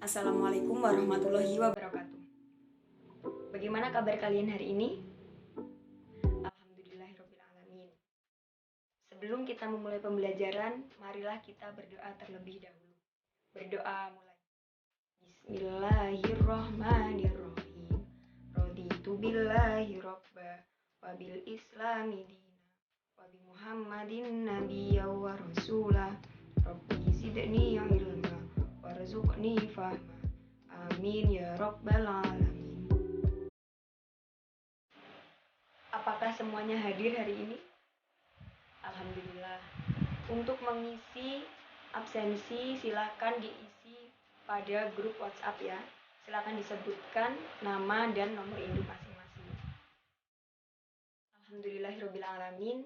Assalamualaikum warahmatullahi wabarakatuh. Bagaimana kabar kalian hari ini? Alhamdulillahirrabbilalamin. Sebelum kita memulai pembelajaran, marilah kita berdoa terlebih dahulu. Berdoa mulai. Bismillahirrahmanirrahim. Raditu billahi robba wa bil islami dina wa bi muhammadin nabiyya wa rasulah. Rabbi zidni ilma warzuqni fahma. Amin ya rabbal alamin. Apakah semuanya hadir hari ini? Alhamdulillah. Untuk mengisi absensi silakan diisi pada grup WhatsApp ya. Silakan disebutkan nama dan nomor induk masing-masing. Alhamdulillahirrabbilalamin.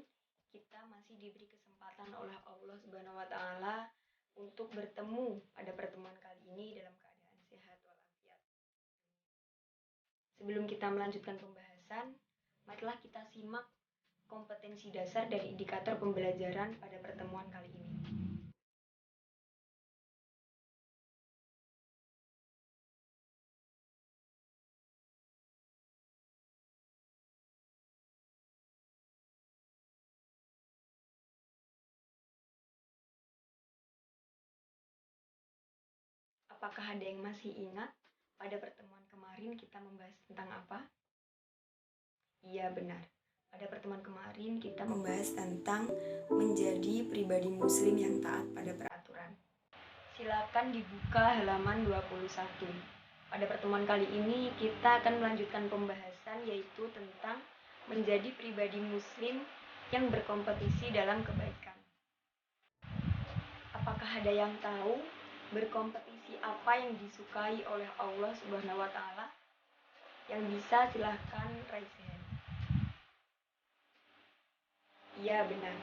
Kita masih diberi kesempatan oleh Allah Subhanahu wa taala untuk bertemu pada pertemuan kali ini dalam keadaan sehat walafiat. Sebelum kita melanjutkan pembahasan, marilah kita simak kompetensi dasar dan indikator pembelajaran pada pertemuan kali ini. Apakah ada yang masih ingat pada pertemuan kemarin kita membahas tentang apa? Iya benar. Pada pertemuan kemarin kita membahas tentang menjadi pribadi muslim yang taat pada peraturan. Silakan dibuka halaman 21. Pada pertemuan kali ini kita akan melanjutkan pembahasan yaitu tentang menjadi pribadi muslim yang berkompetisi dalam kebaikan. Apakah ada yang tahu berkompetisi apa yang disukai oleh Allah Subhanahu wa taala? Yang bisa silahkan raise hand. Iya benar.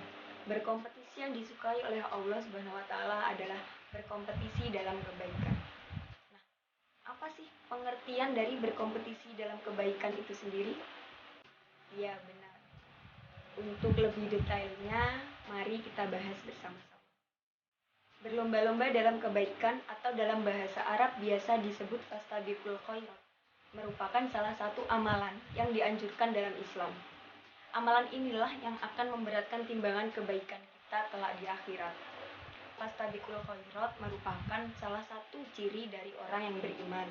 Berkompetisi yang disukai oleh Allah Subhanahu wa taala adalah berkompetisi dalam kebaikan. Nah, apa sih pengertian dari berkompetisi dalam kebaikan itu sendiri? Iya benar. Untuk lebih detailnya, mari kita bahas bersama-sama. Berlomba-lomba dalam kebaikan atau dalam bahasa Arab biasa disebut fastabiqul khairat merupakan salah satu amalan yang dianjurkan dalam Islam. Amalan inilah yang akan memberatkan timbangan kebaikan kita kelak di akhirat. Fastabiqul khairat merupakan salah satu ciri dari orang yang beriman.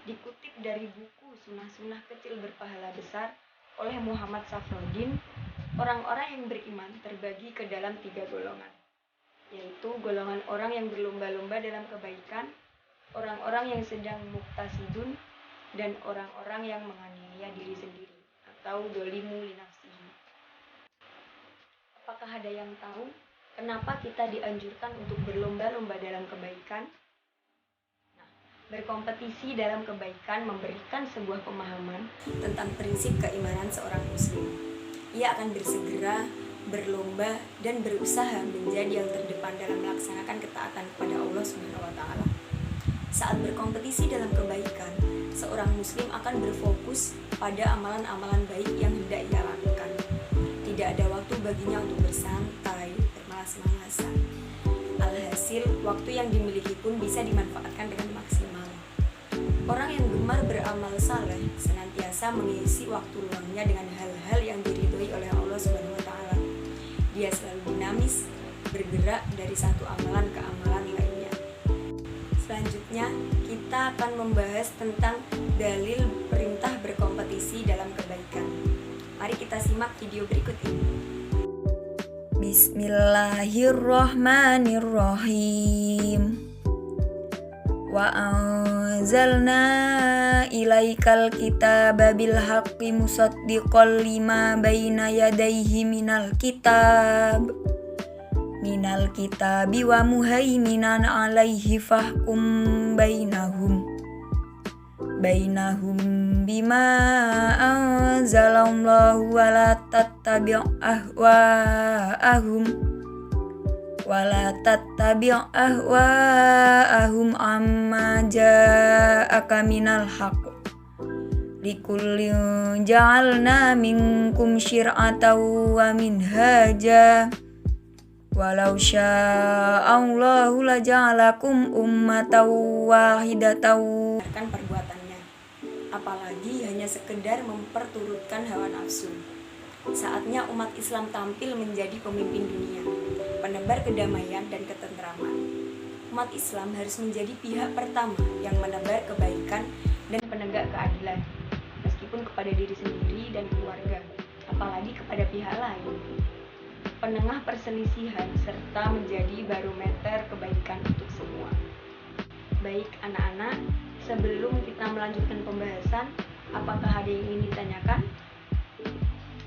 Dikutip dari buku Sunnah-Sunnah Kecil Berpahala Besar oleh Muhammad Safroddin, orang-orang yang beriman terbagi ke dalam 3 golongan, yaitu golongan orang yang berlomba-lomba dalam kebaikan, orang-orang yang sedang muktasidun, dan orang-orang yang menganiaya diri sendiri atau dolimu linafsihi. Apakah ada yang tahu kenapa kita dianjurkan untuk berlomba-lomba dalam kebaikan? Nah, berkompetisi dalam kebaikan memberikan sebuah pemahaman tentang prinsip keimanan seorang muslim. Ia akan bersegera berlomba dan berusaha menjadi yang terdepan dalam melaksanakan ketaatan kepada Allah Subhanahu wa taala. Saat berkompetisi dalam kebaikan, seorang muslim akan berfokus pada amalan-amalan baik yang hendak ia lakukan. Tidak ada waktu baginya untuk bersantai, bermalas-malasan. Alhasil, waktu yang dimiliki pun bisa dimanfaatkan dengan maksimal. Orang yang gemar beramal saleh senantiasa mengisi waktu luangnya dengan hal-hal yang diridhoi oleh Allah Subhanahu wa taala. Dia selalu dinamis, bergerak dari satu amalan ke amalan lainnya. Selanjutnya, kita akan membahas tentang dalil perintah berkompetisi dalam kebaikan. Mari kita simak video berikut ini. Bismillahirrahmanirrahim. Wa anzalna ilaikal kitaba bil haqqi musaddiqal lima baina yadayhi minal kitabi wa muhaiminan alaihi fahkum bainahum bima anzalallahu wa la tattabi' ahwa'ahum amma ja'aka minal haqq likullin ja'alna minkum syir'atan wa minhaja Walau sya'allahu laja'alakum ummatan wahidatan perbuatannya, apalagi hanya sekedar memperturutkan hawa nafsu. Saatnya umat Islam tampil menjadi pemimpin dunia, penebar kedamaian dan ketentraman. Umat Islam harus menjadi pihak pertama yang menebar kebaikan dan penegak keadilan, meskipun kepada diri sendiri dan keluarga, apalagi kepada pihak lain. Penengah perselisihan serta menjadi barometer kebaikan untuk semua. Baik anak-anak, sebelum kita melanjutkan pembahasan, apakah ada yang ingin ditanyakan?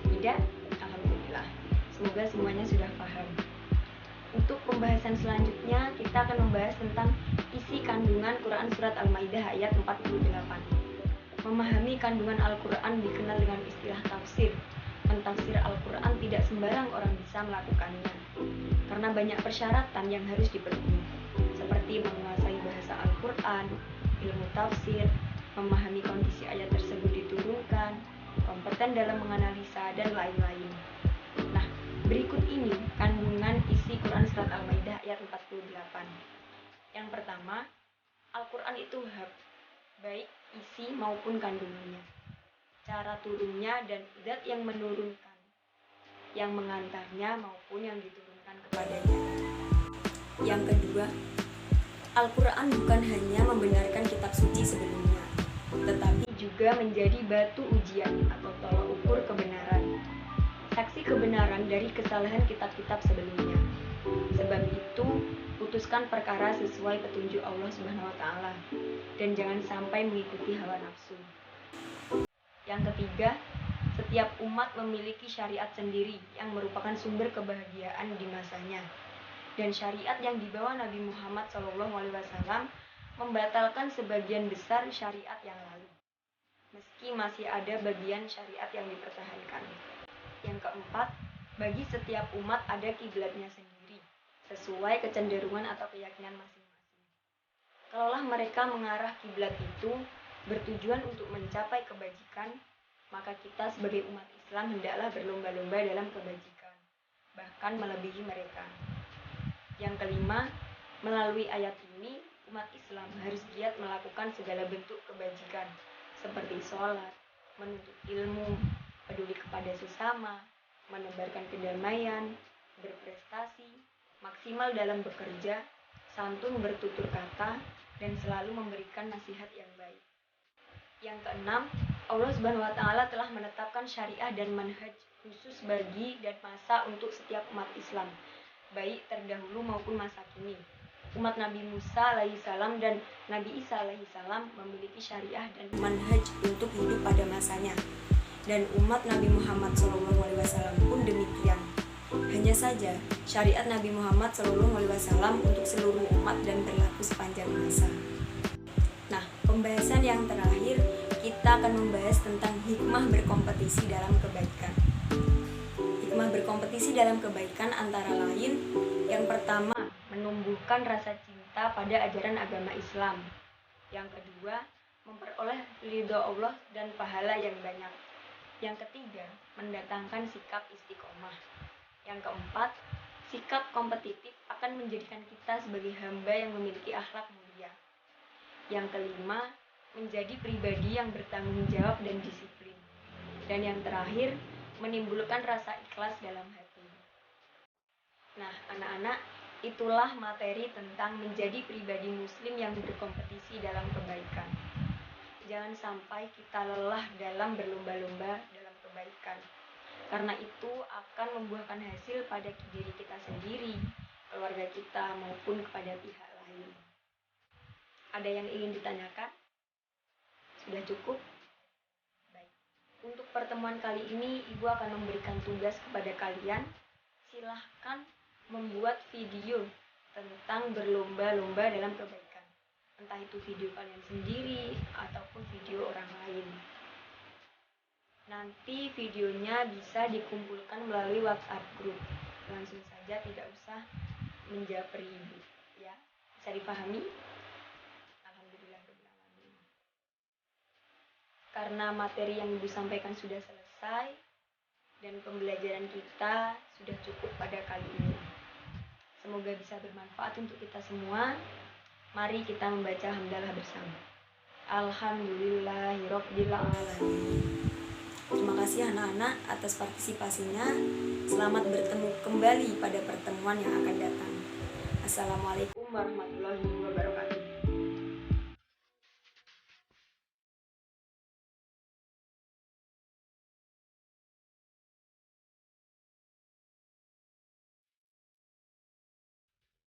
Tidak? Alhamdulillah. Semoga semuanya sudah paham. Untuk pembahasan selanjutnya, kita akan membahas tentang isi kandungan Quran Surat Al-Maidah ayat 48. Memahami kandungan Al-Quran dikenal dengan istilah tafsir. Mentafsir Al-Quran tidak sembarang orang bisa melakukannya, karena banyak persyaratan yang harus dipenuhi, seperti menguasai bahasa Al-Quran, ilmu tafsir, memahami kondisi ayat tersebut diturunkan, kompeten dalam menganalisa, dan lain-lain. Nah, berikut ini kandungan isi Quran Surat Al-Maidah ayat 48. Yang pertama, Al-Quran itu hak, baik isi maupun kandungannya, cara turunnya dan zat yang menurunkan, yang mengantarnya maupun yang diturunkan kepadanya. Yang kedua, Al-Quran bukan hanya membenarkan kitab suci sebelumnya, tetapi juga menjadi batu ujian atau tolak ukur kebenaran, saksi kebenaran dari kesalahan kitab-kitab sebelumnya. Sebab itu, putuskan perkara sesuai petunjuk Allah Subhanahu wa Ta'ala, dan jangan sampai mengikuti hawa nafsu. Yang ketiga, setiap umat memiliki syariat sendiri yang merupakan sumber kebahagiaan di masanya. Dan syariat yang dibawa Nabi Muhammad SAW membatalkan sebagian besar syariat yang lalu, meski masih ada bagian syariat yang dipertahankan. Yang keempat, bagi setiap umat ada kiblatnya sendiri, sesuai kecenderungan atau keyakinan masing-masing. Kalaulah mereka mengarah kiblat itu bertujuan untuk mencapai kebajikan, maka kita sebagai umat Islam hendaklah berlomba-lomba dalam kebajikan, bahkan melebihi mereka. Yang kelima, melalui ayat ini, umat Islam harus giat melakukan segala bentuk kebajikan, seperti sholat, menuntut ilmu, peduli kepada sesama, menebarkan kedamaian, berprestasi, maksimal dalam bekerja, santun bertutur kata, dan selalu memberikan nasihat yang baik. Yang keenam, Allah Subhanahu wa Ta'ala telah menetapkan syariah dan manhaj khusus bagi dan masa untuk setiap umat Islam, baik terdahulu maupun masa kini. Umat Nabi Musa alaihissalam dan Nabi Isa alaihissalam memiliki syariah dan manhaj untuk hidup pada masanya, dan umat Nabi Muhammad SAW pun demikian. Hanya saja syariat Nabi Muhammad SAW untuk seluruh umat dan berlaku sepanjang masa. Nah, pembahasan yang terakhir, kita akan membahas tentang hikmah berkompetisi dalam kebaikan. Hikmah berkompetisi dalam kebaikan antara lain, yang pertama, menumbuhkan rasa cinta pada ajaran agama Islam. Yang kedua, memperoleh ridho Allah dan pahala yang banyak. Yang ketiga, mendatangkan sikap istiqomah. Yang keempat, sikap kompetitif akan menjadikan kita sebagai hamba yang memiliki akhlak mulia. Yang kelima, menjadi pribadi yang bertanggung jawab dan disiplin. Dan yang terakhir, menimbulkan rasa ikhlas dalam hati. Nah, anak-anak, itulah materi tentang menjadi pribadi muslim yang berkompetisi dalam kebaikan. Jangan sampai kita lelah dalam berlomba-lomba dalam kebaikan, karena itu akan membuahkan hasil pada diri kita sendiri, keluarga kita, maupun kepada pihak lain. Ada yang ingin ditanyakan? Sudah cukup? Baik. Untuk pertemuan kali ini, Ibu akan memberikan tugas kepada kalian. Silahkan membuat video tentang berlomba-lomba dalam kebaikan. Entah itu video kalian sendiri ataupun video orang lain. Nanti videonya bisa dikumpulkan melalui WhatsApp group. Langsung saja, tidak usah menjapri Ibu. Ya, bisa dipahami? Karena materi yang Ibu sampaikan sudah selesai dan pembelajaran kita sudah cukup pada kali ini. Semoga bisa bermanfaat untuk kita semua. Mari kita membaca hamdalah bersama. Alhamdulillahirabbil alamin. Terima kasih anak-anak atas partisipasinya. Selamat bertemu kembali pada pertemuan yang akan datang. Assalamualaikum warahmatullahi wabarakatuh.